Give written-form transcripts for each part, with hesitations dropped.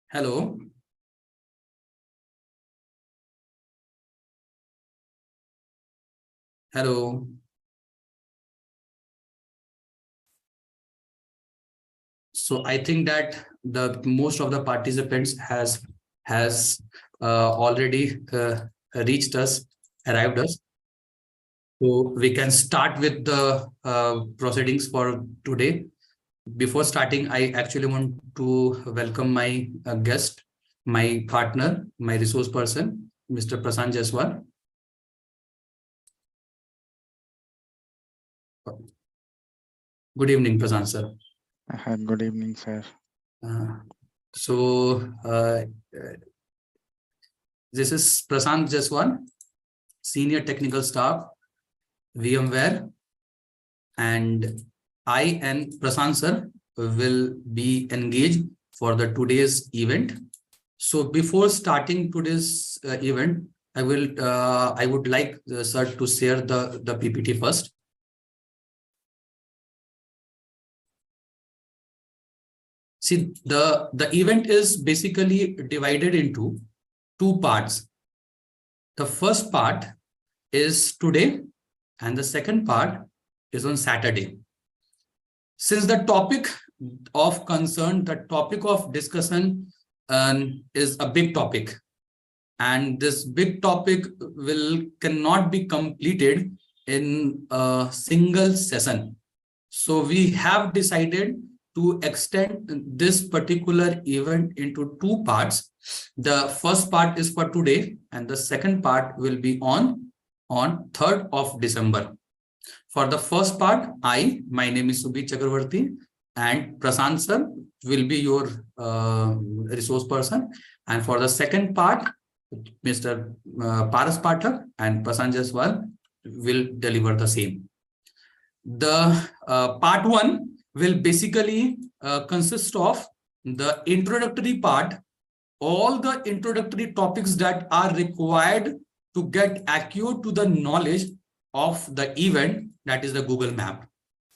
Hello. Hello. So I think that the most of the participants has already reached us, arrived us. So we can start with the proceedings for today. Before starting, I actually want to welcome my guest, my partner, my resource person, Mr. Prasant Jaiswal. Good evening, Prasant sir. Good evening, sir. Uh, so this is Prasant Jaiswal, Senior Technical Staff, VMware, and I and Prasant sir will be engaged for the today's event. So before starting today's event, I would like sir to share the PPT first. See, the event is basically divided into two parts. The first part is today, and the second part is on Saturday. Since the topic of concern, the topic of discussion is a big topic, and this big topic cannot be completed in a single session. So we have decided to extend this particular event into two parts. The first part is for today, and the second part will be on 3rd of December. For the first part, my name is Subhi Chakravarti, and Prasant sir will be your resource person. And for the second part, Mr. Paras Pathak and Prasant Jaiswal will deliver the same. The part one will basically consist of the introductory part, all the introductory topics that are required to get accurate to the knowledge of the event, that is the Google Map.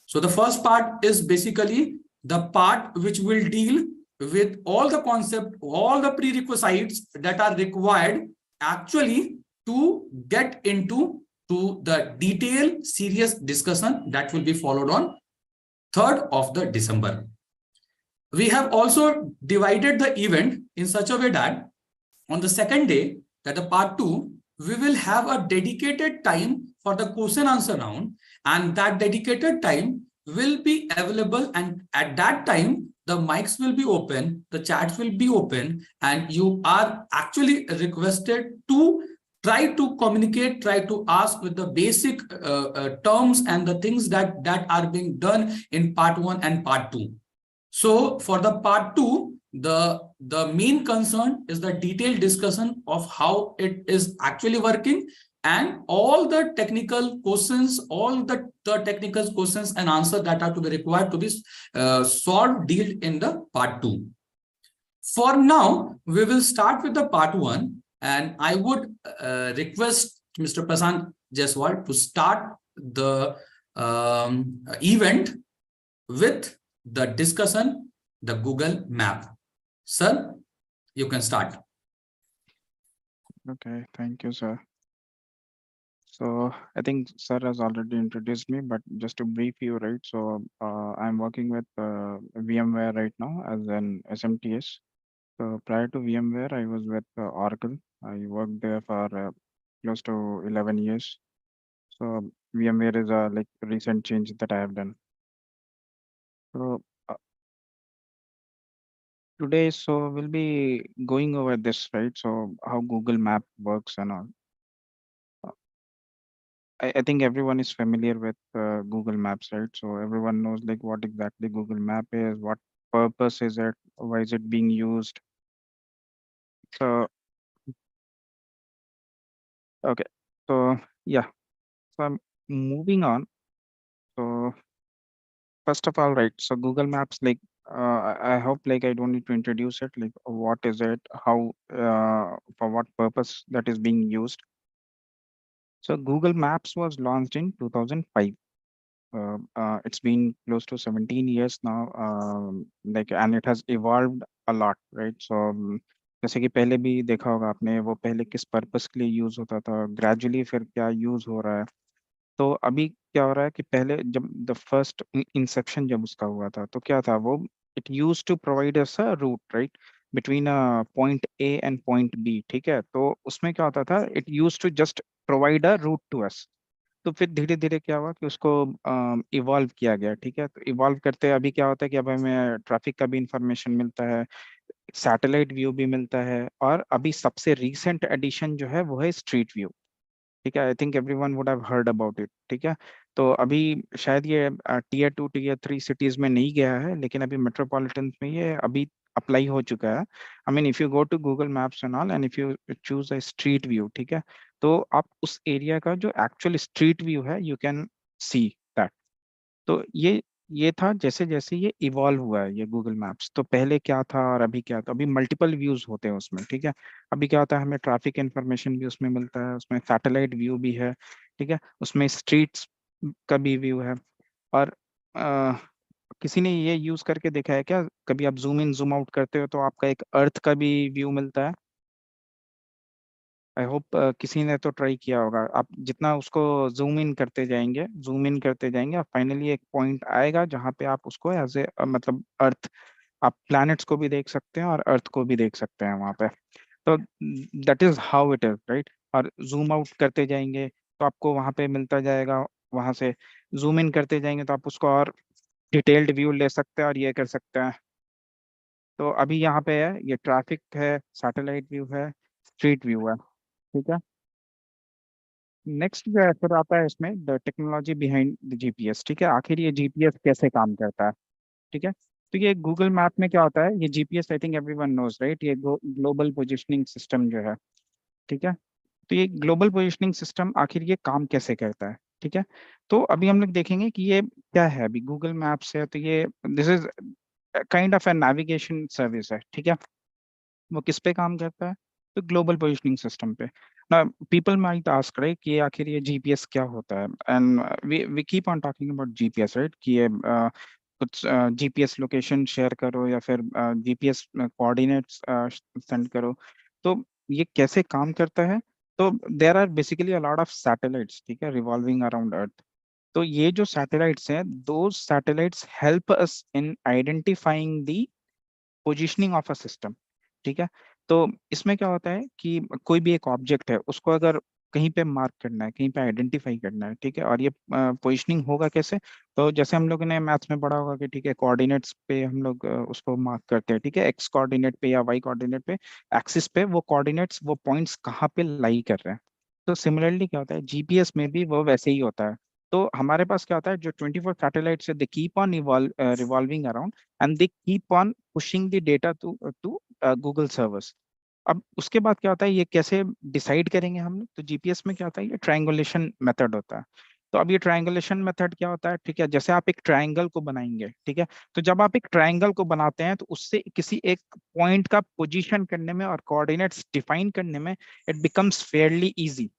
So the first part is basically the part which will deal with all the concept, all the prerequisites that are required actually to get into the detailed serious discussion that will be followed on 3rd of the December. We have also divided the event in such a way that on the second day, that the part 2, we will have a dedicated time for the question answer round, and that dedicated time will be available, and at that time the mics will be open, the chats will be open, and you are actually requested to try to communicate, try to ask with the basic terms and the things that are being done in part 1 and part 2. So for the part 2, the main concern is the detailed discussion of how it is actually working, and all the technical questions, all the technical questions and answers that are to be required to be solved, dealt in the part 2. For now, we will start with the part 1, and I would request Mr. Prasant Jaiswal to start the event with the discussion, the Google Map. Sir, you can start. Okay, thank you, sir. So I think sir has already introduced me, but just to brief you, right? So I'm working with VMware right now as an SMTS. So prior to VMware, I was with Oracle. I worked there for close to 11 years. So VMware is a like recent change that I have done. So today, so we'll be going over this, right? So how Google Map works and all. I think everyone is familiar with Google Maps, right? So everyone knows like what exactly Google Map is, what purpose is it, why is it being used. So, okay. So yeah, so I'm moving on. So first of all, right. So Google Maps, like I hope like I don't need to introduce it, like what is it, how, for what purpose that is being used. So Google Maps was launched in 2005. It's been close to 17 years now, like, and it has evolved a lot, right. So जैसे कि पहले भी देखा होगा आपने, वो पहले किस पर्पस के लिए यूज होता था, ग्रेजुअली फिर क्या यूज हो रहा है। तो अभी क्या हो रहा है कि पहले जब द फर्स्ट इंसेप्शन जब उसका हुआ था तो क्या था वो, it use to provide us a route, right, between point A and point B, ठीक है। तो उसमें क्या होता था, it use to just provide a route to us. तो फिर धीरे धीरे क्या हुआ कि उसको इवॉल्व किया गया, ठीक है। तो इवॉल्व करते अभी क्या होता है कि अब हमें ट्रैफिक का भी इंफॉर्मेशन मिलता है, सैटेलाइट व्यू भी मिलता है, और अभी सबसे रीसेंट एडिशन जो है वो है स्ट्रीट व्यू, ठीक है। आई think everyone would have heard about it, ठीक है। तो अभी शायद ये टीयर 2 टीयर 3 सिटीज में नहीं गया है, लेकिन अभी मेट्रोपॉलिटन में ये अभी अप्लाई हो चुका है। I mean if you go to Google maps and all and if you choose a street view, ठीक है, तो आप उस एरिया का जो एक्चुअल स्ट्रीट व्यू है यू कैन सी दैट। तो ये था जैसे जैसे ये इवॉल्व हुआ है ये गूगल मैप्स। तो पहले क्या था और अभी क्या था, अभी मल्टीपल व्यूज होते हैं उसमें, ठीक है। अभी क्या होता है, हमें ट्रैफिक इन्फॉर्मेशन भी उसमें मिलता है, उसमें सैटेलाइट व्यू भी है, ठीक है, उसमें स्ट्रीट्स का भी व्यू है। और अ, किसी ने ये यूज करके देखा है क्या, कभी आप जूम इन जूम आउट करते हो तो आपका एक अर्थ का भी व्यू मिलता है। आई होप किसी ने तो ट्राई किया होगा। आप जितना उसको जूम इन करते जाएंगे, जूम इन करते जाएंगे, फाइनली एक पॉइंट आएगा जहाँ पे आप उसको एज ए मतलब अर्थ, आप प्लैनेट्स को भी देख सकते हैं और अर्थ को भी देख सकते हैं वहाँ पे। तो that is how it is, right. और जूम आउट करते जाएंगे तो आपको वहाँ पे मिलता जाएगा, वहाँ से जूम इन करते जाएंगे तो आप उसको और डिटेल्ड व्यू ले सकते हैं और ये कर सकते हैं। तो अभी यहाँ पे है, ये ट्रैफिक है, सैटेलाइट व्यू है, स्ट्रीट व्यू है, ठीक है। नेक्स्ट जो है फिर आता है इसमें the technology behind the GPS, ठीक है। आखिर ये जीपीएस कैसे काम करता है, ठीक है। तो ये गूगल मैप में क्या होता है, ये GPS I think everyone knows, right, ये ग्लोबल पोजिशनिंग सिस्टम जो है, ठीक है। तो ये ग्लोबल पोजिशनिंग सिस्टम आखिर ये काम कैसे करता है, ठीक है। तो अभी हम लोग देखेंगे कि ये क्या है। अभी गूगल मैप्स है तो ये this is kind of A navigation service है, ठीक है। वो किस पे काम करता है, तो ग्लोबल पोजिशनिंग सिस्टम पे। ना पीपल माइट आस्क, राइट, कि आखिर ये जीपीएस क्या होता है, and we keep on talking about GPS, right, कि ये कुछ जीपीएस लोकेशन शेयर करो या फिर जीपीएस कोऑर्डिनेट्स सेंड करो। तो ये कैसे काम करता है, तो there are basically a lot of satellites, ठीक है, रिवॉल्विंग अराउंड अर्थ। तो ये जो सैटेलाइट्स हैं, दो satellites help us in identifying the positioning of a system, ठीक है। तो इसमें क्या होता है कि कोई भी एक ऑब्जेक्ट है, उसको अगर कहीं पे मार्क करना है, कहीं पे आइडेंटिफाई करना है, ठीक है, और ये पोजिशनिंग होगा कैसे। तो जैसे हम लोगों ने मैथ्स में पढ़ा होगा कि ठीक है, कोऑर्डिनेट्स पे हम लोग उसको मार्क करते हैं, ठीक है, एक्स कोऑर्डिनेट पे या वाई कोऑर्डिनेट पे, एक्सिस पे वो कोऑर्डिनेट्स, वो पॉइंट्स कहाँ पे लाई कर रहे हैं। तो सिमिलरली क्या होता है, जीपीएस में भी वो वैसे ही होता है। तो हमारे पास क्या होता है, जो 24 सैटेलाइट्स है, they keep on revolving around and they keep on pushing the data to to Google servers. अब उसके बाद क्या होता है, ये कैसे डिसाइड करेंगे हम लोग, तो जीपीएस में क्या होता है, ये ट्रायंगुलेशन मेथड होता है। तो अब ये ट्रायंगुलेशन मेथड क्या होता है, ठीक है, जैसे आप एक ट्रायंगल को बनाएंगे, ठीक है। तो जब आप एक ट्रायंगल को बनाते हैं तो उससे किसी एक पॉइंट का पोजीशन करने में और कोऑर्डिनेट्स डिफाइन करने में इट बिकम्स फेयरली इजी,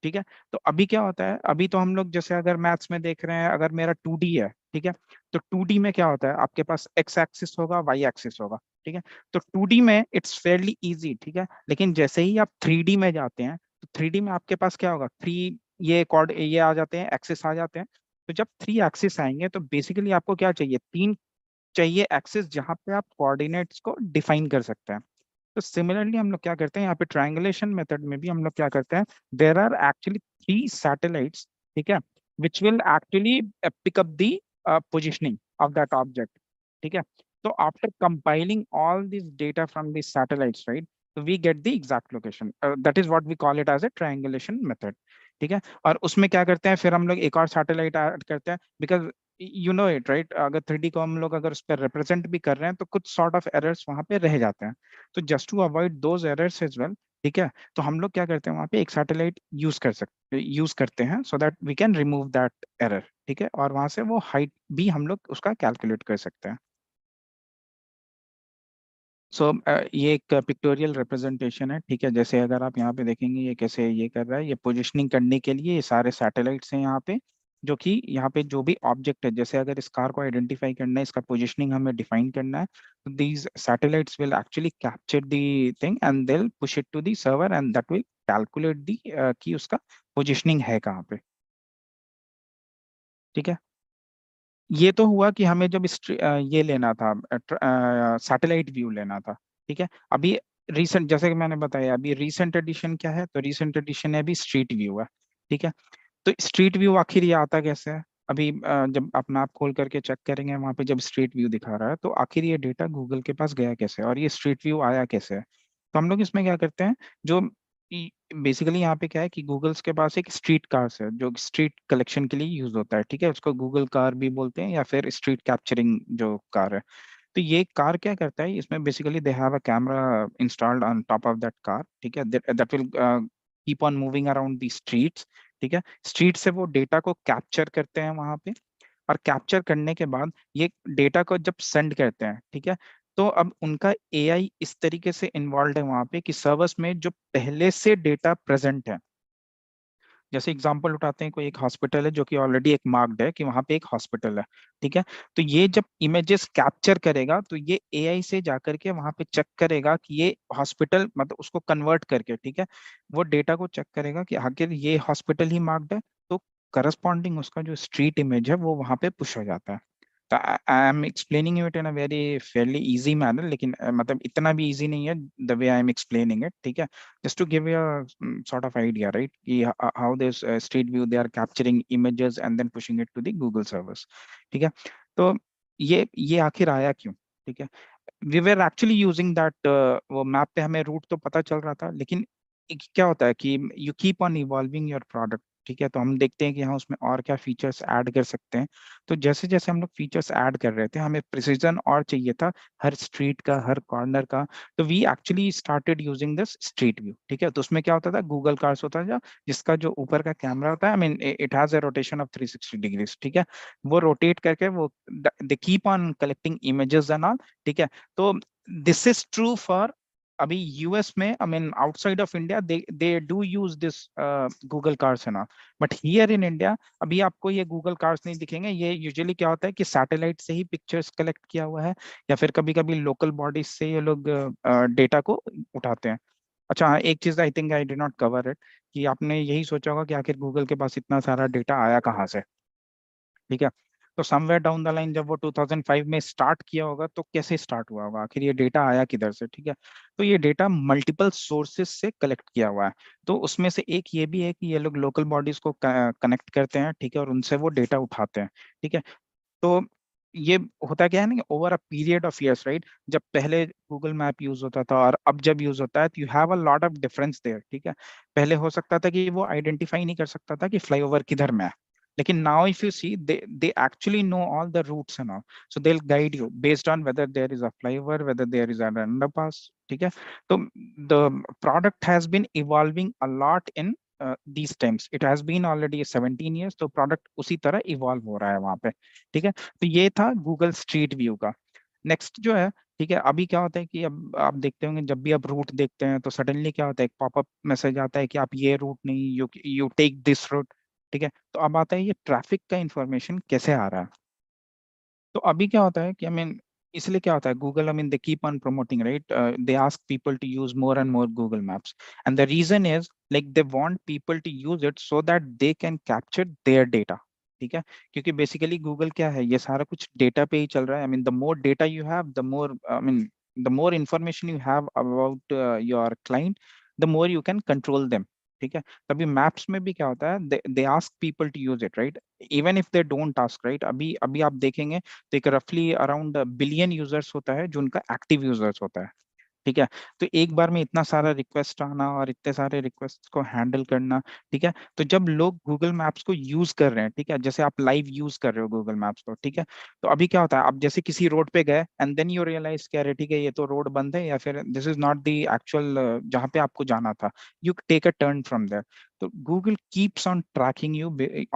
ठीक है। तो अभी क्या होता है, अभी तो हम लोग जैसे अगर मैथ्स में देख रहे हैं, अगर मेरा 2D है, ठीक है, तो 2D में क्या होता है, आपके पास एक्स एक्सिस होगा, वाई एक्सिस होगा, ठीक है। तो 2D में इट्स फेयरली इजी, ठीक है, लेकिन जैसे ही आप 3D में जाते हैं तो 3D में आपके पास क्या होगा, थ्री ये कॉर्ड ये आ जाते हैं, एक्सिस आ जाते हैं। तो जब 3 एक्सिस आएंगे तो बेसिकली आपको क्या चाहिए, 3 चाहिए एक्सिस जहां पे आप कोऑर्डिनेट्स को डिफाइन कर सकते हैं। तो सिमिलरली हम लोग क्या करते हैं, यहाँ पे ट्रायंगुलेशन मेथड में भी हम लोग क्या करते हैं, देर आर एक्चुअली 3 सैटेलाइट्स, ठीक है, which will actually pick up the positioning of that object, ठीक है। तो after compiling all this data from this satellites, right, so we get the exact location. That is what we call it as a triangulation method, ठीक है। और उसमें क्या करते हैं, फिर हम लोग एक और सैटेलाइट ऐड करते हैं, because you know it, right, अगर 3D को हम लोग अगर उस पर रिप्रेजेंट भी कर रहे हैं तो कुछ सॉर्ट ऑफ एरर्स वहां पे रह जाते हैं। तो just to avoid those errors as well, ठीक है, तो हम लोग क्या करते हैं, वहां पे एक सैटेलाइट यूज करते हैं so that we can remove that error, ठीक है, और वहां से वो हाइट भी हम लोग उसका कैलकुलेट कर सकते हैं। सो ये एक पिक्टोरियल रिप्रेजेंटेशन है, ठीक है। जैसे अगर आप यहाँ पे देखेंगे ये कैसे ये कर रहा है, ये पोजिशनिंग करने के लिए ये सारे सैटेलाइट्स हैं यहाँ पे, जो कि यहाँ पे जो भी ऑब्जेक्ट है, जैसे अगर इस कार को आइडेंटिफाई करना है, इसका पोजिशनिंग हमें डिफाइन करना है, तो these satellites will actually capture the thing and they push it to the server and that will calculate the कि उसका पोजिशनिंग है कहाँ पे। ठीक है, ये तो हुआ कि हमें जब ये लेना था, सैटेलाइट व्यू लेना था। ठीक है, अभी रिसेंट, जैसे कि मैंने बताया, अभी रिसेंट एडिशन क्या है, तो रिसेंट एडिशन है अभी स्ट्रीट व्यू है। ठीक है, तो स्ट्रीट व्यू आखिर ये आता कैसे है? अभी जब अपना आप खोल करके चेक करेंगे वहां पे, जब स्ट्रीट व्यू दिखा रहा है, तो आखिर ये डेटा गूगल के पास गया कैसे और ये स्ट्रीट व्यू आया कैसे है? तो हम लोग इसमें क्या करते हैं, जो बेसिकली यहाँ पे क्या है कि गूगल्स के पास एक स्ट्रीट कार्स है जो स्ट्रीट कलेक्शन के लिए यूज होता है। ठीक है, उसको गूगल कार भी बोलते हैं या फिर स्ट्रीट कैप्चरिंग जो कार है। तो ये कार क्या करता है, इसमें basically they have a camera installed on top of that car. ठीक है, that will keep on moving around the streets. ठीक है, स्ट्रीट से वो डेटा को कैप्चर करते हैं वहां पे, और कैप्चर करने के बाद ये डेटा को जब सेंड करते हैं, ठीक है, तो अब उनका एआई इस तरीके से इन्वॉल्व है वहां पे कि सर्वर्स में जो पहले से डेटा प्रेजेंट है, जैसे एग्जांपल उठाते हैं, कोई एक हॉस्पिटल है जो कि ऑलरेडी एक मार्क्ड है कि वहां पे एक हॉस्पिटल है। ठीक है, तो ये जब इमेजेस कैप्चर करेगा तो ये एआई से जाकर के वहां पे चेक करेगा कि ये हॉस्पिटल, मतलब उसको कन्वर्ट करके, ठीक है, वो डेटा को चेक करेगा कि आखिर ये हॉस्पिटल ही मार्क्ड है, तो करस्पॉन्डिंग उसका जो स्ट्रीट इमेज है वो वहां पे पुश हो जाता है। तो I am explaining it in a very Fairlie easy manner, लेकिन मतलब इतना भी इजी नहीं है the way I am explaining it. ठीक है, just to give you a sort of idea, right? How this street view they are capturing images and then pushing it to the Google servers. ठीक है, तो ये आखिर आया क्यों? ठीक है, we were actually using that, वो मैप पे हमें रूट तो पता चल रहा था, लेकिन क्या होता है कि you keep on evolving your product. ठीक है, तो हम देखते हैं कि हाँ उसमें और क्या फीचर्स ऐड कर सकते हैं। तो जैसे जैसे हम लोग फीचर्स ऐड कर रहे थे, हमें प्रिसीजन और चाहिए था हर स्ट्रीट का, हर कॉर्नर का। तो we actually started using this street view. ठीक है, तो उसमें क्या होता था, गूगल कार्स होता था जिसका जो ऊपर का कैमरा होता है, I mean it has a rotation of 360 degrees. ठीक है, वो रोटेट करके वो दे keep on collecting images and all. ठीक है, तो दिस इज ट्रू फॉर अभी यूएस में, I mean outside of India they do use this Google cars है ना, बट हियर इन इंडिया अभी आपको ये गूगल कार्स नहीं दिखेंगे। ये यूजुअली क्या होता है कि सैटेलाइट से ही पिक्चर्स कलेक्ट किया हुआ है, या फिर कभी कभी लोकल बॉडीज से ये लोग डेटा को उठाते हैं। अच्छा हाँ, एक चीज I think I did not cover it, कि आपने यही सोचा होगा कि आखिर गूगल के पास इतना सारा डेटा आया कहाँ से। ठीक है, तो समवेयर डाउन द लाइन जब वो 2005 में स्टार्ट किया होगा, तो कैसे स्टार्ट हुआ होगा, आखिर ये डेटा आया किधर से? ठीक है, तो ये डेटा मल्टीपल सोर्सेस से कलेक्ट किया हुआ है। तो उसमें से एक ये भी है कि ये लोग लोकल बॉडीज को कनेक्ट करते हैं, ठीक है, और उनसे वो डेटा उठाते हैं। ठीक है, तो ये होता क्या है ना, over a period of years, right, जब पहले गूगल मैप यूज होता था और अब जब यूज होता है, तो you have a lot of difference there. ठीक है, पहले हो सकता था कि वो आइडेंटिफाई नहीं कर सकता था कि फ्लाईओवर किधर में है, लेकिन now if you see they actually know all the routes and all, so they'll guide you based on whether there is a flyover, whether there is an underpass. ठीक है, तो the product has been evolving a lot in these times. It has been already 17 years, तो product उसी तरह evolve हो रहा है वहां पे। ठीक है, तो ये था गूगल स्ट्रीट व्यू का। नेक्स्ट जो है, ठीक है, अभी क्या होता है कि अब आप देखते होंगे जब भी आप रूट देखते हैं तो सडनली क्या होता है, एक पॉपअप मैसेज आता है कि आप ये रूट नहीं, you you take this route. ठीक है, तो अब आता है ये ट्रैफिक का इंफॉर्मेशन कैसे आ रहा है। तो अभी क्या होता है कि आई मीन, इसलिए क्या होता है, Google, I mean they keep on promoting, right, they ask people to use more and more Google maps, and the reason is like they want people to use it so that they can capture their data. ठीक है, क्योंकि basically Google क्या है, ये सारा कुछ data पे ही चल रहा है। I mean the more data you have, the more, I mean the more information you have about your client, the more you can control them. ठीक है, तभी मैप्स में भी क्या होता है, they ask people to use it, right, even if they don't ask, right. अभी अभी आप देखेंगे तो एक रफली अराउंड बिलियन यूजर्स होता है जो उनका एक्टिव यूजर्स होता है। ठीक है, तो एक बार में इतना सारा रिक्वेस्ट आना और इतने सारे रिक्वेस्ट को हैंडल करना। ठीक है, तो जब लोग गूगल मैप्स को यूज कर रहे हैं, ठीक है, जैसे आप लाइव यूज कर रहे हो गूगल मैप्स को, ठीक है, तो अभी क्या होता है, आप जैसे किसी रोड पे गए एंड देन यू रियलाइज कह रहे, ठीक है, ये तो रोड बंद है, या फिर this is not the actual जहाँ पे आपको जाना था, you take a turn from there. तो Google keeps on tracking you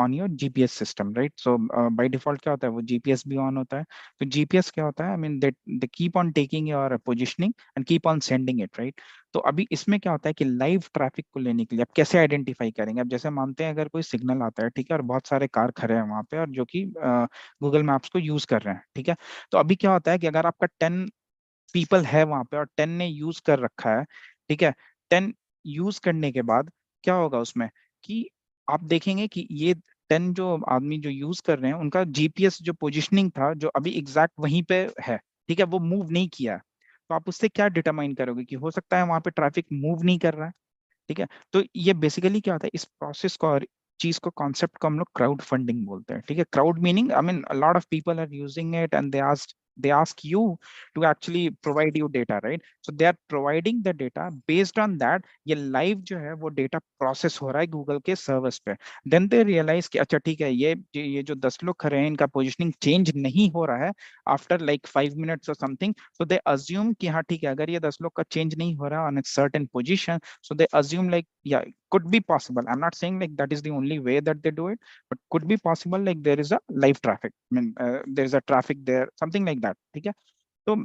on your GPS system, right? So by default क्या होता है, वो GPS भी on होता है. तो GPS क्या होता है, I mean they keep on taking your positioning and keep on sending it, right? तो अभी इसमें क्या होता है कि लाइव ट्रैफिक को लेने के लिए आप कैसे आइडेंटिफाई करेंगे? अब जैसे मानते हैं अगर कोई सिग्नल आता है, ठीक है, और बहुत सारे कार खड़े हैं वहां पे और जो कि गूगल मैप्स को यूज कर रहे हैं, ठीक है, तो अभी क्या होता है कि अगर आपका 10 पीपल है वहां पे और 10 ने यूज कर रखा है, ठीक है, 10 यूज करने के बाद क्या होगा उसमें कि आप देखेंगे कि ये 10 जो आदमी जो यूज कर रहे हैं उनका जीपीएस जो पोजीशनिंग था जो अभी एग्जैक्ट वहीं पे है, ठीक है, वो मूव नहीं किया है. तो आप उससे क्या डिटरमाइन करोगे कि हो सकता है वहां पे ट्रैफिक मूव नहीं कर रहा है, ठीक है. तो ये बेसिकली क्या होता है, इस प्रोसेस को और चीज को, कॉन्सेप्ट को हम लोग क्राउड फंडिंग बोलते हैं, ठीक है. Crowd meaning I mean a lot of people are using it and they ask you to actually provide you data, right? So they are providing the data. Based on that ये live जो है वो data process हो रहा है Google के servers पे. Then they realize कि अच्छा ठीक है, ये जो 10 लोग खड़े हैं इनका पोजिशनिंग चेंज नहीं हो रहा है after like 5 minutes or something. So they assume कि हाँ ठीक है, अगर ये 10 लोग का चेंज नहीं हो रहा on a certain position, so they assume like yeah, it could be possible. I'm not saying like that is the only way that they do it, but could be possible like there is a live traffic. I mean there is a traffic there, something like that, ठीक है. तो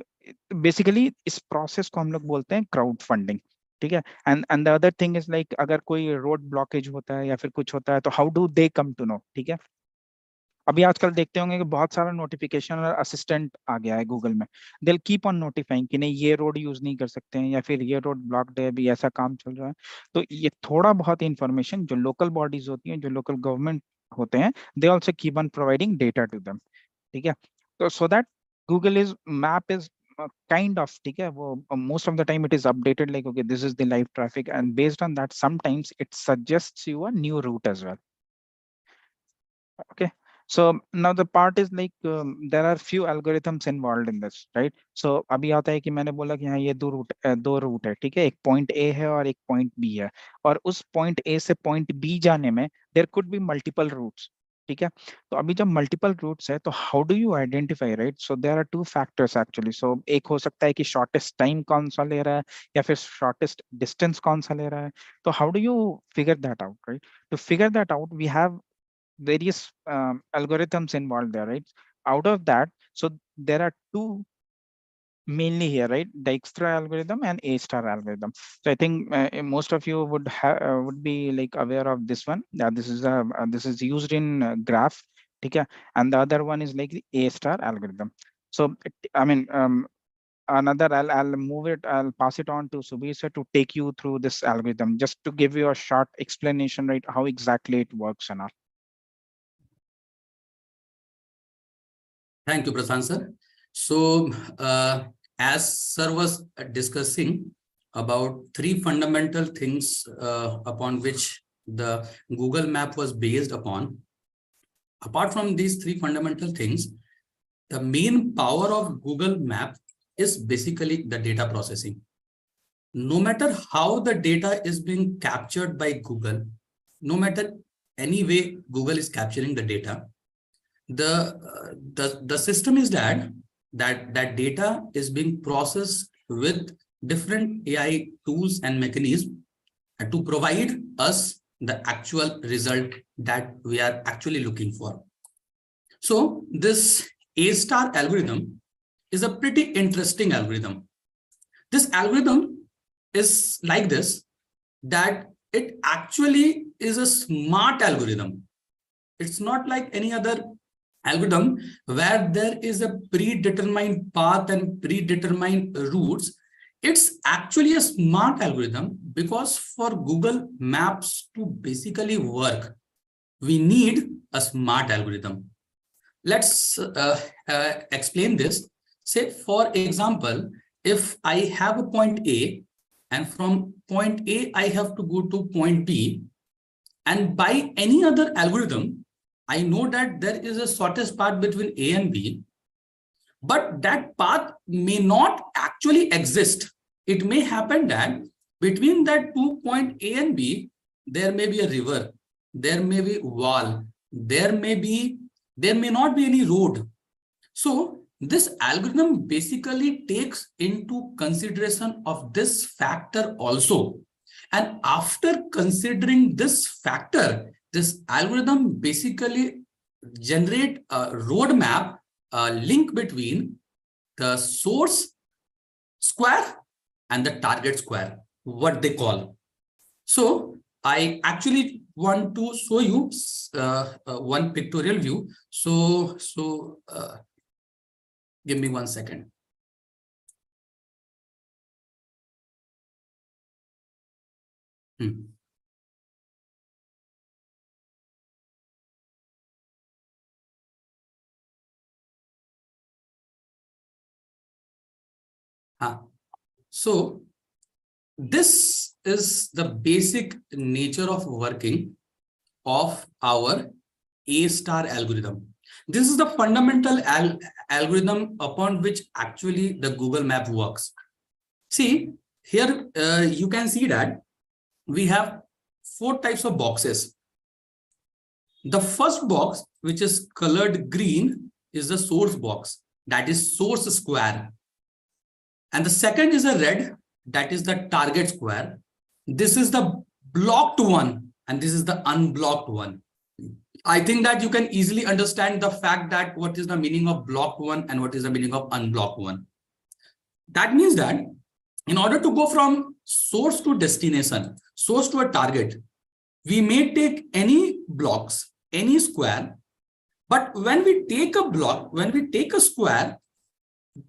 basically इस process को हम लोग बोलते हैं crowd funding, ठीक है. And the other thing is like अगर कोई रोड ब्लॉकेज होता है या फिर कुछ होता है तो how do they come to know, ठीक है. अभी आजकल देखते होंगे कि बहुत सारा नोटिफिकेशन और असिस्टेंट आ गया है गूगल में. दे कीप ऑन नोटिफाइंग कि नहीं ये रोड यूज नहीं कर सकते हैं या फिर ये रोड ब्लॉक्ड है, अभी ऐसा काम चल रहा है. तो ये थोड़ा बहुत इंफॉर्मेशन जो लोकल बॉडीज होती हैं, जो लोकल गवर्नमेंट होते हैं, they also keep on providing data to them, ठीक है. तो so that Google is map is kind of, ठीक है, वो most of the time it is updated like okay this is the live traffic and based on that sometimes it suggests you a new route as well. Okay, so now the part is like there are few algorithms involved in this, right? So अभी आता है कि मैंने बोला कि हाँ ये दो रूट है, ठीक है, एक पॉइंट ए है और एक पॉइंट बी है, और उस पॉइंट ए से पॉइंट बी जाने में there could be multiple routes, ठीक है. तो अभी जब मल्टीपल रूट्स है तो how do you identify, right? So there are two factors actually. So एक हो सकता है कि शॉर्टेस्ट टाइम कौन सा ले रहा है या फिर शॉर्टेस्ट डिस्टेंस कौन सा ले रहा है. तो how do you figure that out, right? To figure that out we have various algorithms involved there, right? Out of that, so there are two mainly here, right? Dijkstra algorithm and A star algorithm. So I think most of you would have would be like aware of this one. Yeah, this is used in graph, okay? And the other one is like the A star algorithm. So I mean another I'll move it, I'll pass it on to Subir sir to take you through this algorithm just to give you a short explanation, right? How exactly it works and all. Thank you, Prashant sir. So, as sir was discussing about three fundamental things upon which the Google map was based upon, apart from these three fundamental things, the main power of Google map is basically the data processing. No matter how the data is being captured by Google, no matter any way Google is capturing the data, the system is that data is being processed with different AI tools and mechanisms to provide us the actual result that we are actually looking for. So this A star algorithm is a pretty interesting algorithm. This algorithm is like this, that it actually is a smart algorithm. It's not like any other algorithm where there is a predetermined path and predetermined routes. It's actually a smart algorithm because for Google Maps to basically work, we need a smart algorithm. Let's explain this. Say, for example, if I have a point A and from point A, I have to go to point B, and by any other algorithm, I know that there is a shortest path between A and B, but that path may not actually exist. It may happen that between that 2 point A and B, there may be a river, there may be a wall, there may not be any road. So this algorithm basically takes into consideration of this factor also. And after considering this factor, this algorithm basically generate a roadmap, a link between the source square and the target square, what they call. So I actually want to show you one pictorial view. So give me 1 second. So this is the basic nature of working of our A star algorithm. This is the fundamental algorithm upon which actually the Google Map works. See, here you can see that we have 4 types of boxes. The first box, which is colored green, is the source box, that is source square. And the second is a red, that is the target square. This is the blocked one, and this is the unblocked one. I think that you can easily understand the fact that what is the meaning of blocked one and what is the meaning of unblocked one. That means that in order to go from source to destination, source to a target, we may take any blocks, any square, but when we take a block, when we take a square,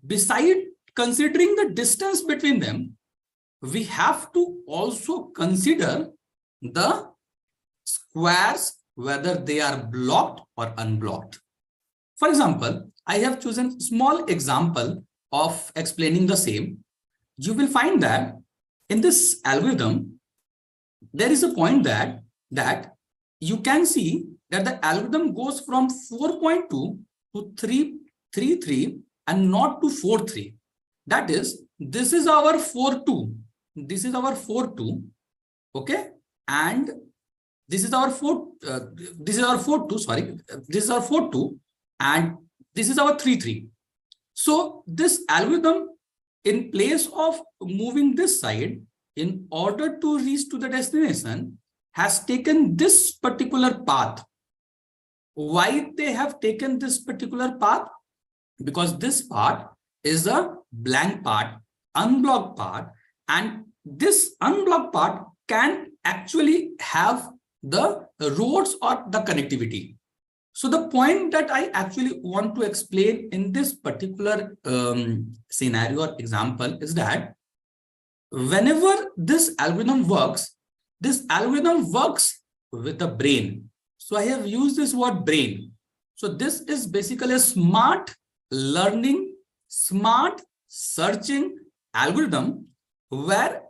beside considering the distance between them, we have to also consider the squares, whether they are blocked or unblocked. For example, I have chosen a small example of explaining the same. You will find that in this algorithm, there is a point that you can see that the algorithm goes from 4.2 to 3.3 and not to 4.3. That is, this is our 4.2. This is our 4.2. Okay, and this is our 4.2. Sorry, this is our 4.2, and this is our 3.3. So this algorithm, in place of moving this side in order to reach to the destination, has taken this particular path. Why they have taken this particular path? Because this part is a blank part, unblocked part, and this unblocked part can actually have the roads or the connectivity. So the point that I actually want to explain in this particular scenario or example is that whenever this algorithm works with the brain. So I have used this word brain. So this is basically a smart learning, smart searching algorithm where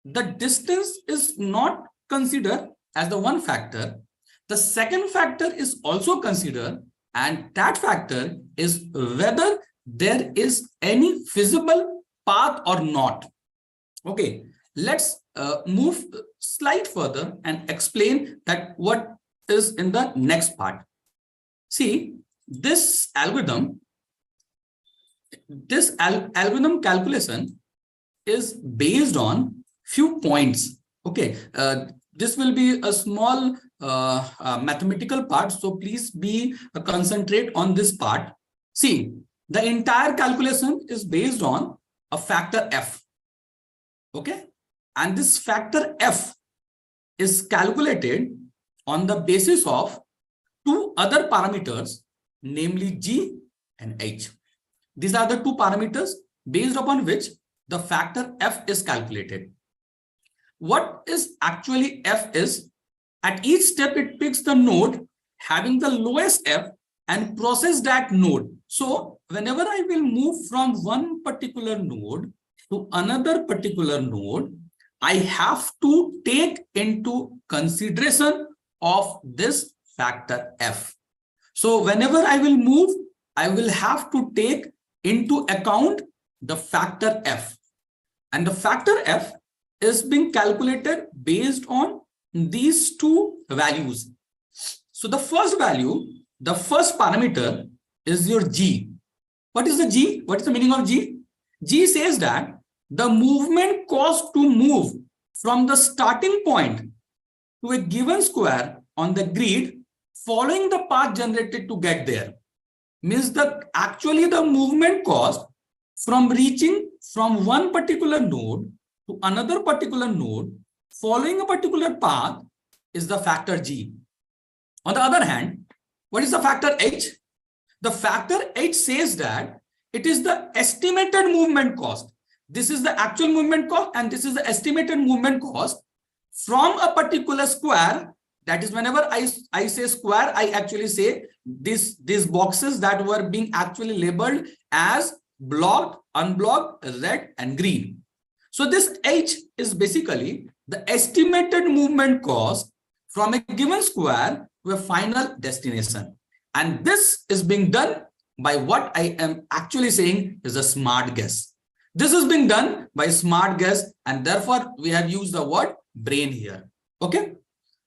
the distance is not considered as the one factor. The second factor is also considered, and that factor is whether there is any feasible path or not. Okay, let's move slide further and explain that what is in the next part. See, this algorithm, algorithm calculation is based on few points. Okay, this will be a small mathematical part, so please be concentrate on this part. See, the entire calculation is based on a factor f. Okay, and this factor f is calculated on the basis of 2 other parameters, namely g and h. These are the 2 parameters based upon which the factor f is calculated. What is actually f is, at each step it picks the node having the lowest f and process that node. So whenever I will move from one particular node to another particular node, I have to take into consideration of this factor f. So whenever I will move, I will have to take into account the factor f. And the factor f is being calculated based on these 2 values. So the first value, the first parameter is your g. What is the g? What is the meaning of g? G says that the movement cost to move from the starting point to a given square on the grid following the path generated to get there. Means actually the movement cost from reaching from one particular node to another particular node following a particular path is the factor G. On the other hand, what is the factor H? The factor H says that it is the estimated movement cost. This is the actual movement cost and this is the estimated movement cost from a particular square. That is, whenever I say square, I actually say these boxes that were being actually labeled as blocked, unblocked, red and green. So this H is basically the estimated movement cost from a given square to a final destination. And this is being done by what I am actually saying is a smart guess. This is being done by smart guess, and therefore we have used the word brain here. Okay.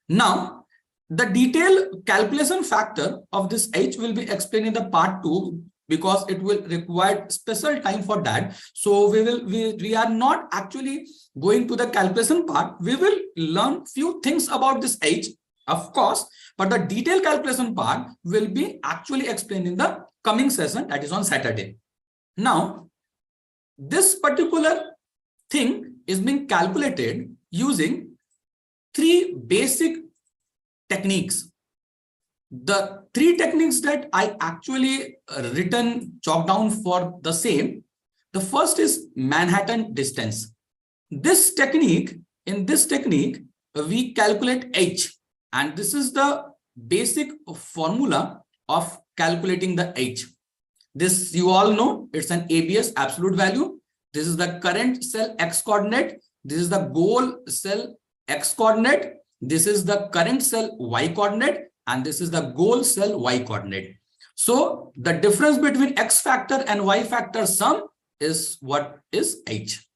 Now, the detailed calculation factor of this H will be explained in the part 2 because it will require special time for that. So we are not actually going to the calculation part. We will learn few things about this H, of course, but the detailed calculation part will be actually explained in the coming session, that is on Saturday. Now, this particular thing is being calculated using 3 basic techniques. The 3 techniques that I actually chalked down for the same. The first is Manhattan distance. In this technique, we calculate H, and this is the basic formula of calculating the H. This you all know, it's an ABS, absolute value. This is the current cell X coordinate. This is the goal cell X coordinate. This is the current cell Y coordinate, and this is the goal cell Y coordinate. So the difference between X factor and Y factor sum is what is H.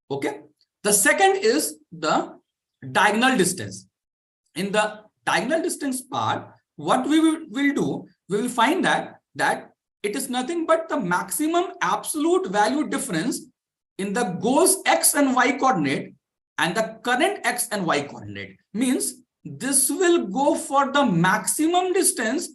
Okay. The second is the diagonal distance. In the diagonal distance part, what we will do, we will find that it is nothing but the maximum absolute value difference in the goals X and Y coordinate and the current X and Y coordinate. Means this will go for the maximum distance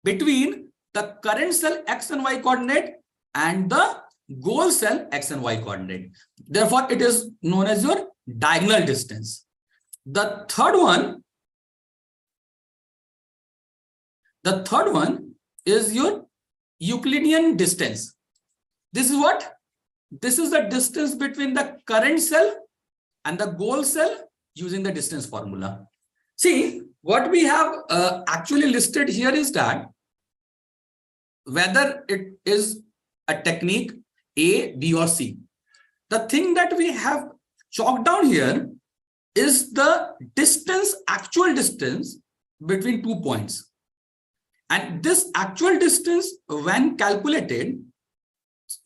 between the current cell X and Y coordinate and the goal cell X and Y coordinate. Therefore, it is known as your diagonal distance. The third one is your Euclidean distance. This is what? This is the distance between the current cell and the goal cell using the distance formula. See, what we have actually listed here is that whether it is a technique A, B or C, the thing that we have chalked down here is the distance, actual distance between 2 points. And this actual distance, when calculated,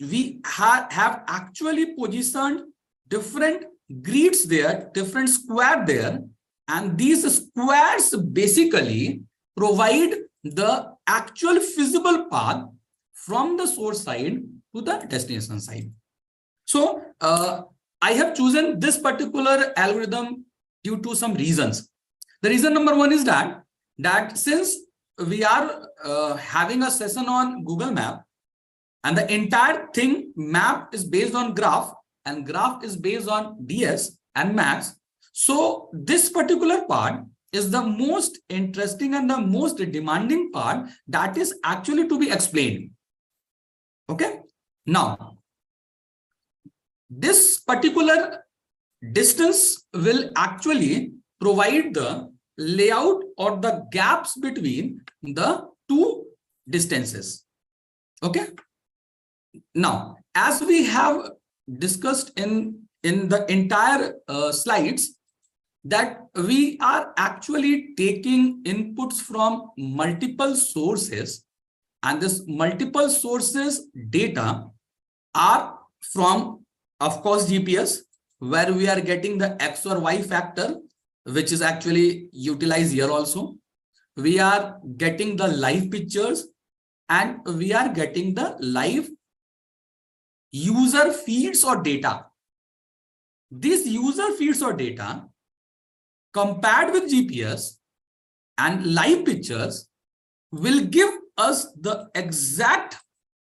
we have actually positioned different grids there, different square there, and these squares basically provide the actual feasible path from the source side to the destination side. So I have chosen this particular algorithm due to some reasons. The reason number 1 is that since we are having a session on Google Map, and the entire thing map is based on graph, and graph is based on DS and maps. So this particular part is the most interesting and the most demanding part that is actually to be explained. Okay. Now, this particular distance will actually provide the layout or the gaps between the 2 distances. Okay. Now, as we have discussed in the entire slides, that we are actually taking inputs from multiple sources, and this multiple sources data are from, of course, GPS, where we are getting the X or Y factor, which is actually utilized here also. We are getting the live pictures, and we are getting the live user feeds or data. These user feeds or data compared with GPS and live pictures will give us the exact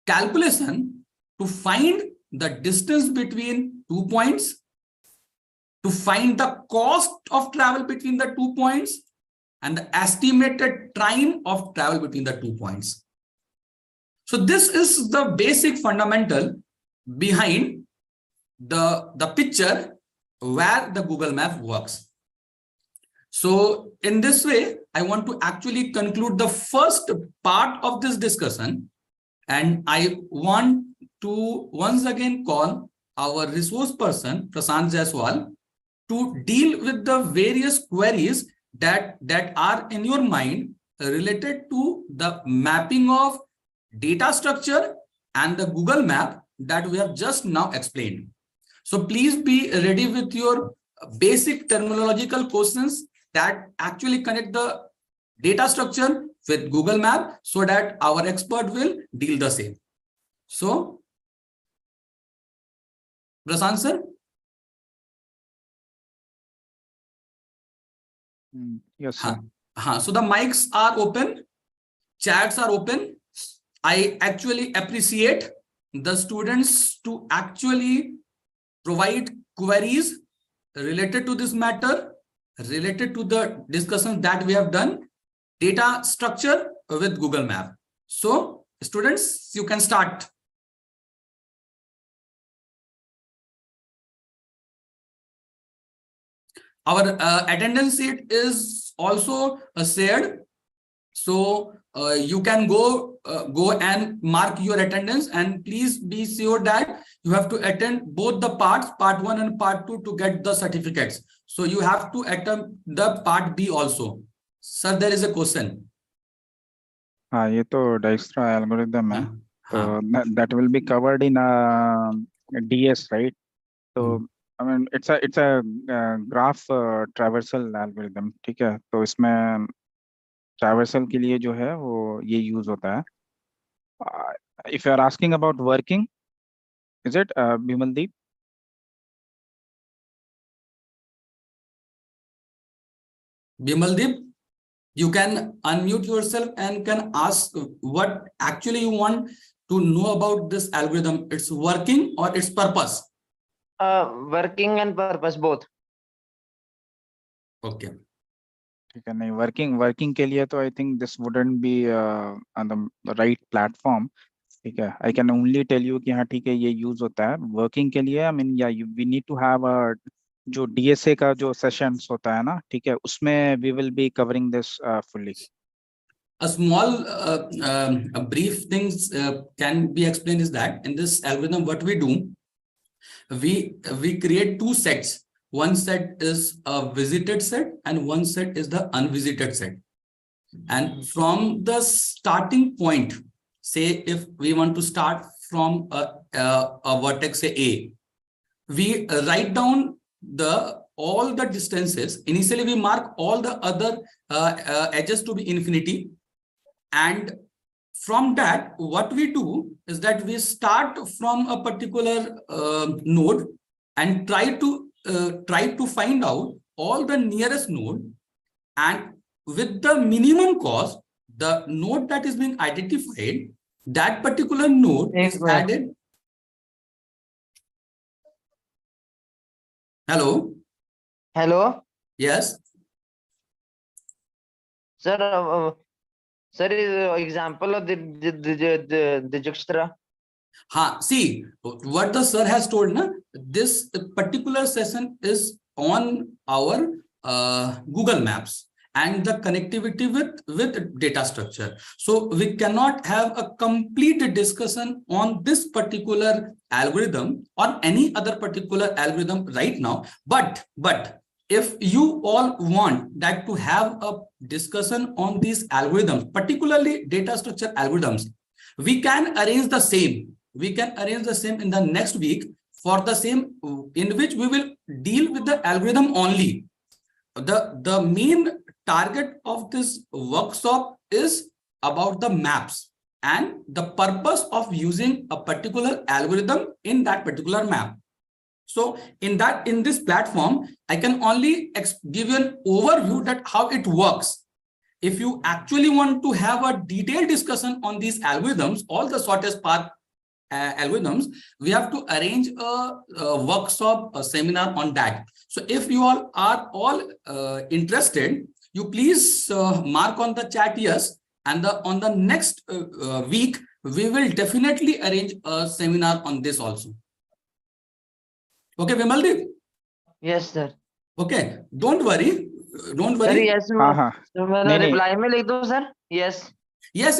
calculation to find the distance between 2 points, to find the cost of travel between the 2 points, and the estimated time of travel between the 2 points. So this is the basic fundamental behind the picture where the Google Map works. So in this way, I want to actually conclude the first part of this discussion, and I want to once again call our resource person, Prashant Jaiswal, to deal with the various queries that are in your mind related to the mapping of data structure and the Google Map that we have just now explained. So please be ready with your basic terminological questions that actually connect the data structure with Google Map so that our expert will deal the same. So, Prashant sir? Yes, sir. So the mics are open, chats are open. I actually appreciate the students to actually provide queries related to this matter, related to the discussions that we have done, data structure with Google Map. So students, you can start. Our attendance sheet is also shared. So you can go and mark your attendance, and please be sure that you have to attend both the parts, part 1 and part 2, to get the certificates. So you have to attend the part B also. Sir, there is a question. हाँ, ये तो Dijkstra algorithm है. हाँ. So that will be covered in DS, right? So I mean it's a graph traversal algorithm, ठीक है? तो इसमें traversal के लिए जो है वो ये use होता है. If you are asking about working, is it Bimaldeep? Bimaldeep, you can unmute yourself and can ask what actually you want to know about this algorithm. Its working or its purpose? Working and purpose both. Okay. ठीक है, नहीं working के लिए तो I think this wouldn't be on the right platform. ठीक है, I can only tell you कि हाँ ठीक है ये use होता है. Working के लिए I mean yeah we need to have a जो DSA का जो sessions होता है ना, ठीक है, उसमें we will be covering this fully. A small a brief things can be explained is that in this algorithm what we do, we create two sets. One set is a visited set and one set is the unvisited set. And from the starting point, say if we want to start from a vertex say A, we write down all the distances. Initially we mark all the other edges to be infinity, and from that what we do is that we start from a particular node and try to find out all the nearest node, and with the minimum cost, the node that is being identified, that particular node is added. Hello. Hello. Yes. Sir, sir is example of the Dijkstra. See what the sir has told na, this particular session is on our Google Maps and the connectivity with data structure. So we cannot have a complete discussion on this particular algorithm or any other particular algorithm right now. But if you all want that to have a discussion on these algorithms, particularly data structure algorithms, we can arrange the same. We can arrange the same in the next week for the same, in which we will deal with the algorithm only. The main target of this workshop is about the maps and the purpose of using a particular algorithm in that particular map. So in this platform, I can only give you an overview that how it works. If you actually want to have a detailed discussion on these algorithms, all the shortest path algorithms, we have to arrange a workshop, a seminar on that. So if you all are interested, you please mark on the chat yes, and on the next week we will definitely arrange a seminar on this also. Okay, Vimaldeep? Yes, sir. Okay, don't worry. Sir, yes, हाँ हाँ तो मैं नहीं, नहीं। reply में लिख दूं, sir? Yes. Yes.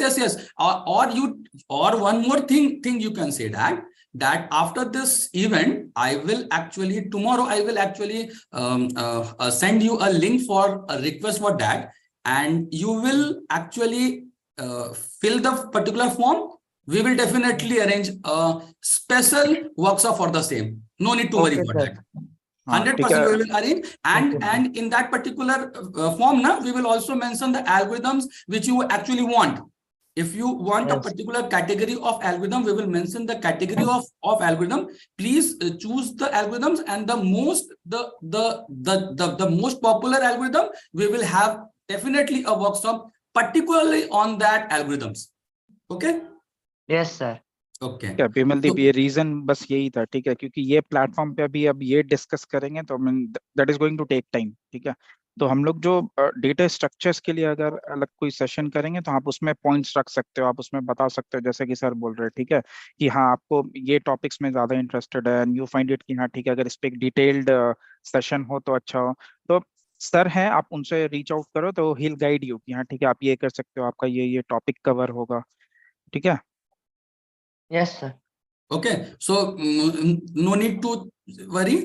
Or one more thing you can say that after this event, I will actually tomorrow send you a link for a request for that, and you will actually fill the particular form. We will definitely arrange a special workshop for the same. No need to worry Okay, about sir. that. हाँ, 100% ठीक है। we will arrange, and Okay. and in that particular form now we will also mention the algorithms which you actually want. If you want a Yes. particular category of algorithm, we will mention the category of algorithm. Please choose the algorithms, and the most popular algorithm, we will have definitely a workshop particularly on that algorithms. Okay. Yes, sir. Okay. क्या विमलदीप, So- ये reason बस यही था, ठीक है, क्योंकि ये platform पे अभी अब ये डिस्कस करेंगे तो that is going to take time, ठीक है। तो हम लोग जो डेटा स्ट्रक्चर्स के लिए अगर अलग कोई सेशन करेंगे तो आप उसमें पॉइंट्स रख सकते हो, आप उसमें बता सकते हो, जैसे कि सर बोल रहे हैं, ठीक है, कि हाँ आपको ये टॉपिक्स में ज्यादा इंटरेस्टेड है एंड यू फाइंड इट कि हाँ ठीक है, अगर इस पे एक डिटेल्ड सेशन हो तो अच्छा हो। तो सर हैं, आप उनसे रीच आउट करो तो ही विल गाइड यू कि हाँ ठीक है, आप ये कर सकते हो, आपका ये टॉपिक कवर होगा, ठीक है। Yes, sir. Okay, so no need to worry.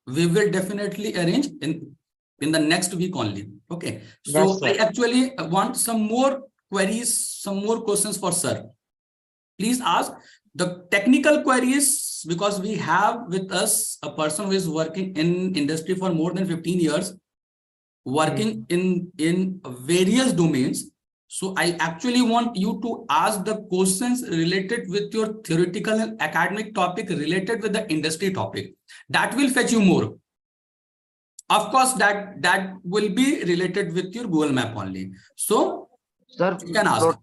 We will definitely arrange in the next week only. Okay. So Yes, sir. I actually want some more queries, some more questions for sir. Please ask the technical queries, because we have with us a person who is working in industry for more than 15 years, working in various domains. So I actually want you to ask the questions related with your theoretical and academic topic, related with the industry topic. That will fetch you more. Of course, that will be related with your Google Map only. So Sir, you can ask.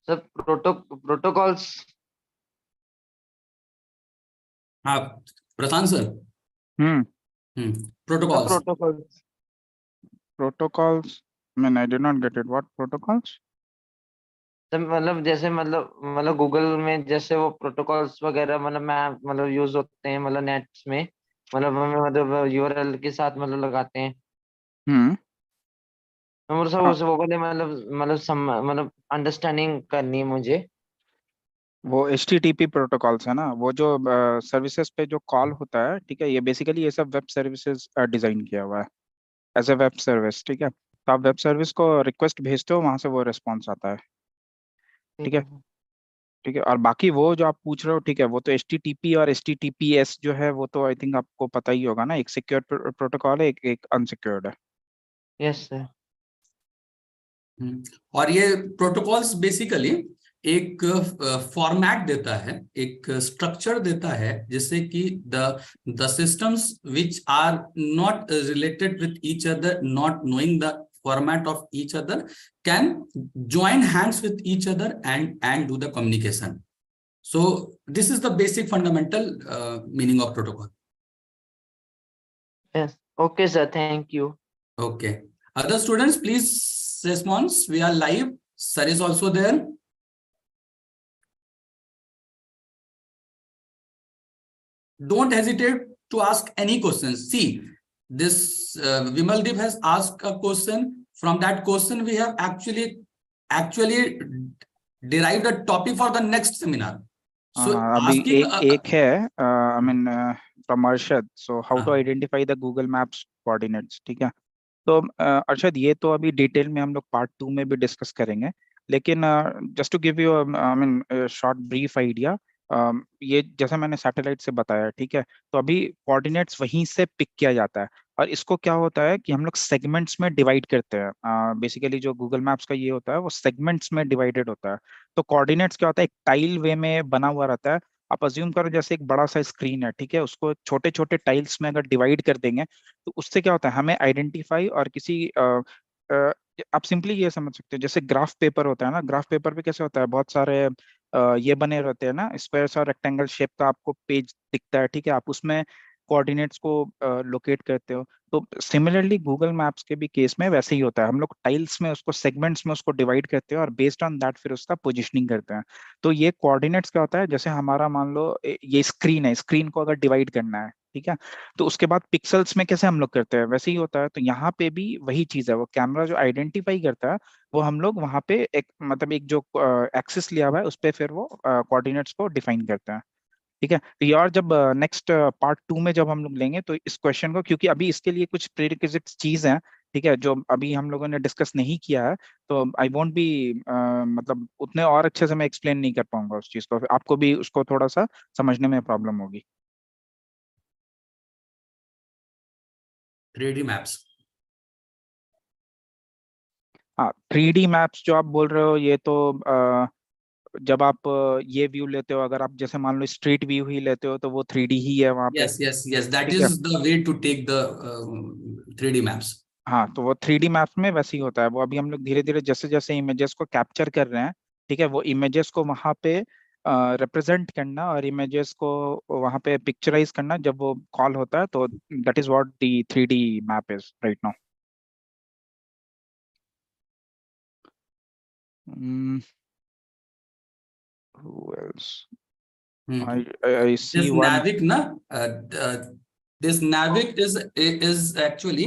Sir, protocols. Prashant sir. Protocols. Protocols. Protocols, I did not get it. What protocols? Sir मतलब जैसे मतलब Google में जैसे वो protocols वगैरह मैं use होते हैं नेट्स में हमें यूआरएल के साथ लगाते हैं। सब वो वाले अंडरस्टैंडिंग करनी है मुझे। वो HTTP प्रोटोकॉल्स है ना, वो जो सर्विसेज पे जो कॉल होता है, ठीक है, ये बेसिकली ये सब वेब सर्विसेज डिजाइन किया हुआ है एज ए वेब सर्विस, ठीक है। तो आप वेब सर्विस को रिक्वेस्ट भेजते हो, वहां से वो रिस्पॉन्स आता है, ठीक है, ठीक है। और बाकी वो जो आप पूछ रहे हो, ठीक है, वो तो HTTP और HTTPS जो है वो तो आई थिंक आपको पता ही होगा ना, एक सिक्योर प्रोटोकॉल है, एक अनसिक्योर्ड है। Yes sir. और ये प्रोटोकॉल्स बेसिकली एक फॉर्मेट देता है, एक स्ट्रक्चर देता है, जिससे कि the systems which are not related with each other, not knowing the format of each other, can join hands with each other and do the communication. So this is the basic fundamental meaning of protocol. Yes. Okay sir, thank you. Okay, other students please respond. We are live. Sir is also there. Don't hesitate to ask any questions. See, this Vimaldeep has asked a question. From that question we have actually derived a topic for the next seminar. So अभी asking एक है from Arshad, so how to identify the Google Maps coordinates, ठीक है। तो अर्शद, ये तो अभी detail में हम लोग पार्ट 2 में भी डिस्कस करेंगे, लेकिन just to give you short brief idea, ये जैसा मैंने सैटेलाइट से बताया, ठीक है, तो अभी कोऑर्डिनेट्स वहीं से पिक किया जाता है, और इसको क्या होता है कि हम लोग सेगमेंट्स में डिवाइड करते हैं। बेसिकली जो गूगल मैप्स का ये होता है वो सेगमेंट्स में डिवाइडेड होता है। तो कोऑर्डिनेट्स क्या होता है, एक टाइल वे में बना हुआ रहता है, आप अज्यूम करो जैसे एक बड़ा सा स्क्रीन है, ठीक है, उसको छोटे छोटे टाइल्स में अगर डिवाइड कर देंगे तो उससे क्या होता है, हमें आइडेंटिफाई और किसी अ, आप सिंपली ये समझ सकते हो जैसे ग्राफ पेपर होता है ना, ग्राफ पेपर पे कैसे होता है, बहुत सारे ये बने रहते हैं ना, स्क्वायर्स और रेक्टेंगल शेप का आपको पेज दिखता है, ठीक है, आप उसमें कोऑर्डिनेट्स को लोकेट करते हो। तो सिमिलरली गूगल मैप्स के भी केस में वैसे ही होता है, हम लोग टाइल्स में उसको सेगमेंट्स में उसको डिवाइड करते हैं और बेस्ड ऑन दैट फिर उसका पोजिशनिंग करते हैं। तो ये कोऑर्डिनेट्स क्या होता है, जैसे हमारा मान लो ये स्क्रीन है, स्क्रीन को अगर डिवाइड करना है, ठीक है, तो उसके बाद पिक्सल्स में कैसे हम लोग करते हैं वैसे ही होता है। तो यहाँ पे भी वही चीज है, वो कैमरा जो आइडेंटिफाई करता है वो हम लोग वहाँ पे एक मतलब एक जो एक्सिस लिया हुआ है उस पे फिर वो कोऑर्डिनेट्स को डिफाइन करते हैं। ठीक है, तो यार जब नेक्स्ट पार्ट 2 में जब हम लोग लेंगे तो इस क्वेश्चन को, क्योंकि अभी इसके लिए कुछ प्रीरिक्विजिट्स चीज हैं, ठीक है, जो अभी हम लोगों ने डिस्कस नहीं किया है, तो आई वोंट बी मतलब उतने और अच्छे से मैं एक्सप्लेन नहीं कर पाऊंगा उस चीज को, आपको भी उसको थोड़ा सा समझने में प्रॉब्लम होगी। 3D maps. हाँ, 3D मैप्स जो आप बोल रहे हो ये तो जब आप ये व्यू लेते हो, अगर आप जैसे मान लो स्ट्रीट व्यू ही लेते हो तो वो 3D ही है वहां पे। Yes, yes, yes. That ठीक है, is the way to take the 3D maps. हाँ, तो वो 3D मैप्स में वैसे ही होता है, वो अभी हम लोग धीरे धीरे जैसे जैसे इमेजेस को कैप्चर कर रहे हैं, ठीक है, वो इमेजेस को वहां पे रिप्रेजेंट करना और इमेजेस को वहां पे पिक्चराइज करना जब वो कॉल होता है, तो that is what the 3D map is right now. Who else? Hmm. I see This one. Navic, na, this Navic is actually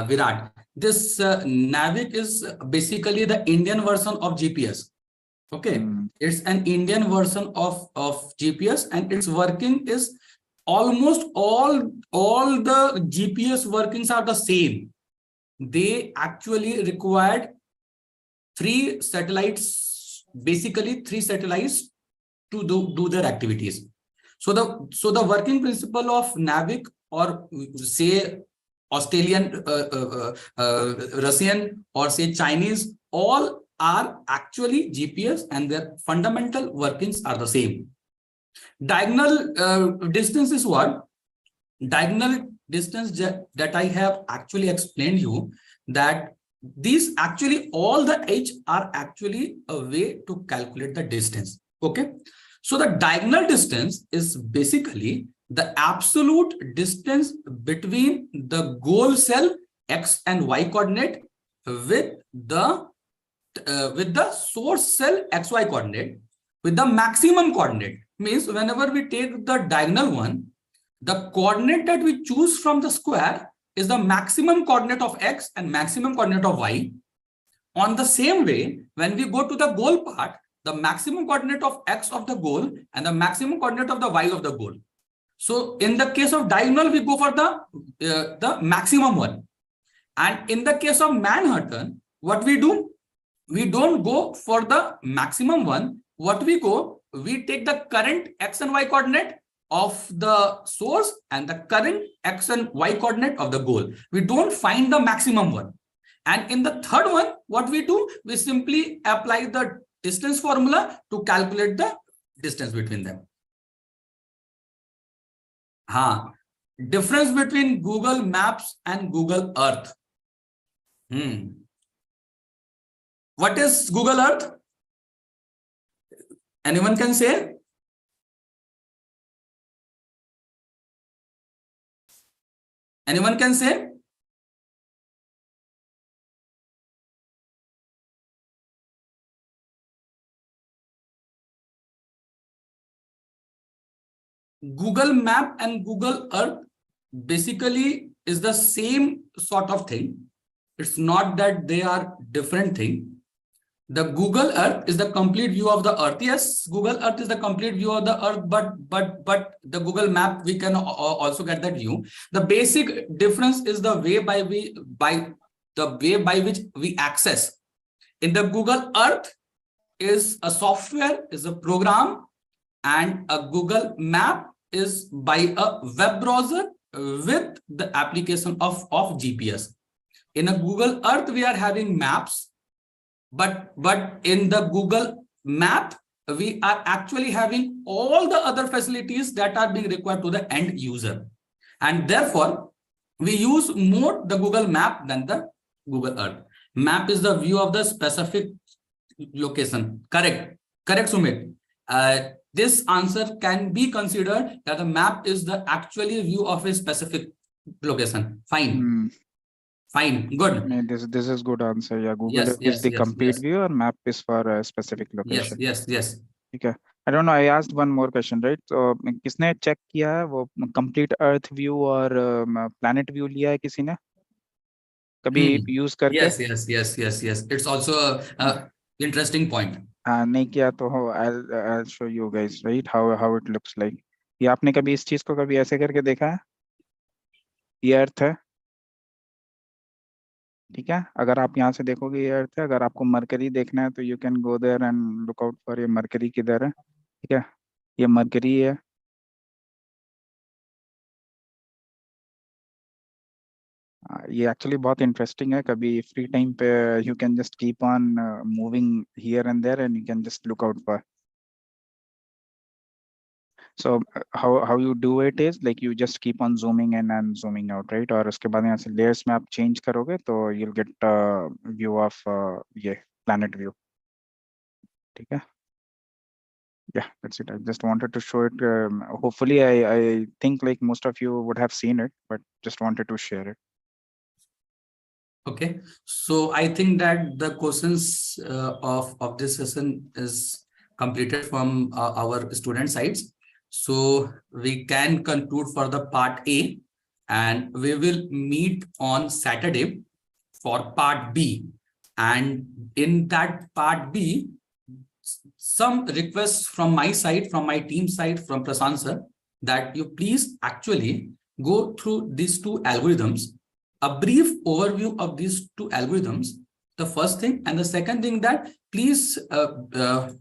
Virat. This Navic is basically the Indian version of GPS. Okay, Hmm. it's an Indian version of GPS, and its working is almost all the GPS workings are the same. They actually required three satellites, basically three satellites to do their activities. So the working principle of Navic, or say Australian, Russian, or say Chinese, all are actually GPS, and their fundamental workings are the same. Diagonal distance is what? Diagonal distance that I have actually explained you, that these actually all the edge are actually a way to calculate the distance. Okay, so the diagonal distance is basically the absolute distance between the goal cell x and y coordinate with the source cell xy coordinate with the maximum coordinate. Means whenever we take the diagonal one, the coordinate that we choose from the square is the maximum coordinate of x and maximum coordinate of y. On the same way, when we go to the goal part, the maximum coordinate of x of the goal and the maximum coordinate of the y of the goal. So in the case of diagonal, we go for the maximum one. And in the case of Manhattan, what we do? We don't go for the maximum one. What we go? We take the current x and y coordinate of the source and the current x and y coordinate of the goal. We don't find the maximum one. And in the third one, what we do? We simply apply the distance formula to calculate the distance between them. Difference between Google Maps and Google Earth. What is Google Earth? Anyone can say? Anyone can say? Google Map and Google Earth basically is the same sort of thing. It's not that they are different thing. The Google Earth is the complete view of the Earth. Yes, Google Earth is the complete view of the Earth, but the Google Map, we can also get that view. The basic difference is the way by which we access. In the Google Earth is a software, is a program, and a Google Map is by a web browser with the application of GPS. In a Google Earth, we are having maps, but in the Google Map, we are actually having all the other facilities that are being required to the end user. And therefore, we use more the Google Map than the Google Earth. Map is the view of the specific location. Correct. Correct, Sumit. This answer can be considered that the map is the actually view of a specific location. Fine. Fine. Good. This is good answer. Yeah, Google Yes, is yes, the yes, complete yes. view and map is for a specific Yes, location. yes, yes. Okay. I don't know. I asked one more question, right? So, किसने check किया है वो complete Earth view और planet view लिया है किसी ने? कभी use करके? Yes, yes, yes, yes, yes. It's also a interesting point. हाँ नहीं किया तो हो I'll show you guys right how it looks like. ये आपने कभी इस चीज को कभी ऐसे करके देखा है? ये अर्थ है, ठीक है? अगर आप यहाँ से देखोगे ये अर्थ है, अगर आपको मरकरी देखना है तो you can go there and look out for ये मरकरी किधर है, ठीक है? ये मरकरी है, ये एक्चुअली बहुत इंटरेस्टिंग है. कभी फ्री टाइम पे you can just keep on moving here and there and you can just look out for. So how you do it is like you just keep on zooming in and zooming out, right? और उसके बाद यहाँ से layers में आप change करोगे तो you'll get view of ये planet view, ठीक है? Yeah, that's it. I just wanted to show it. Hopefully, I think like most of you would have seen it, but just wanted to share it. Okay, so I think that the questions of this session is completed from our student sides. So we can conclude for the part A, and we will meet on Saturday for part B. And in that part B, some requests from my side, from my team side, from Prasant sir, that you please actually go through these two algorithms, a brief overview of these two algorithms, the first thing, and the second thing that please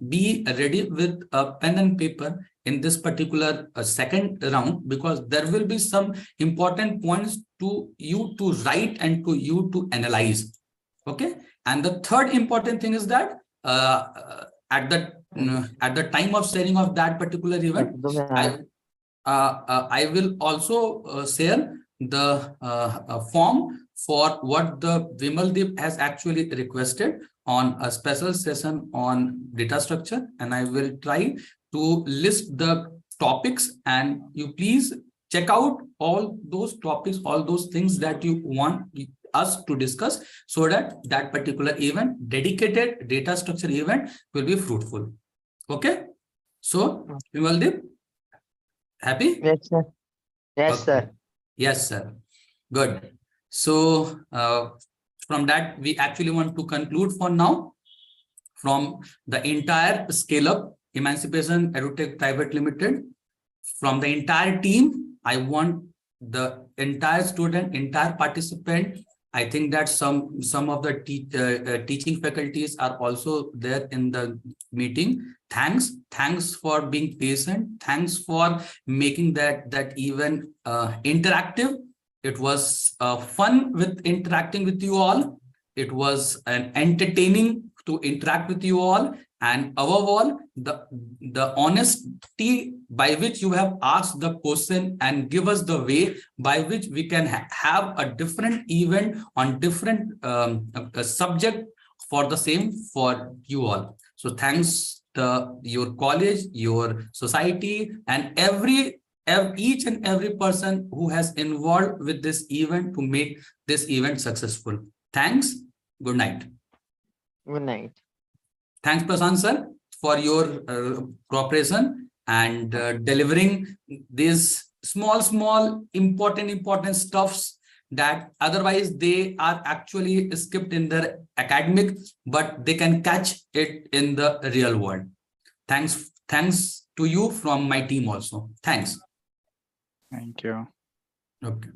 be ready with a pen and paper in this particular second round, because there will be some important points to you to write and to you to analyze. Okay, and the third important thing is that at the time of sharing of that particular event, I will also share the form for what the Vimaldeep has actually requested on a special session on data structure, and I will try to list the topics, and you please check out all those topics, all those things that you want us to discuss, so that that particular event, dedicated data structure event, will be fruitful. Okay, so Vimaldeep, happy? Yes, sir. Yes, Okay. sir. Yes, sir. Good. So from that, we actually want to conclude for now. From the entire Scale Up Emancipation EduTech Private Limited, from the entire team, I want the entire student, entire participant. I think that some of the teaching faculties are also there in the meeting. Thanks for being patient. Thanks for making that event interactive. It was fun with interacting with you all. It was an entertaining to interact with you all, and above all, the honesty by which you have asked the question and give us the way by which we can have a different event on different subject for the same for you all. So thanks to your college, your society, and each and every person who has involved with this event to make this event successful. Thanks. Good night. Good night. Thanks, Prasant sir, for your cooperation and delivering these small, important stuffs that otherwise they are actually skipped in their academic, but they can catch it in the real world. Thanks to you from my team also. Thanks. Thank you. Okay.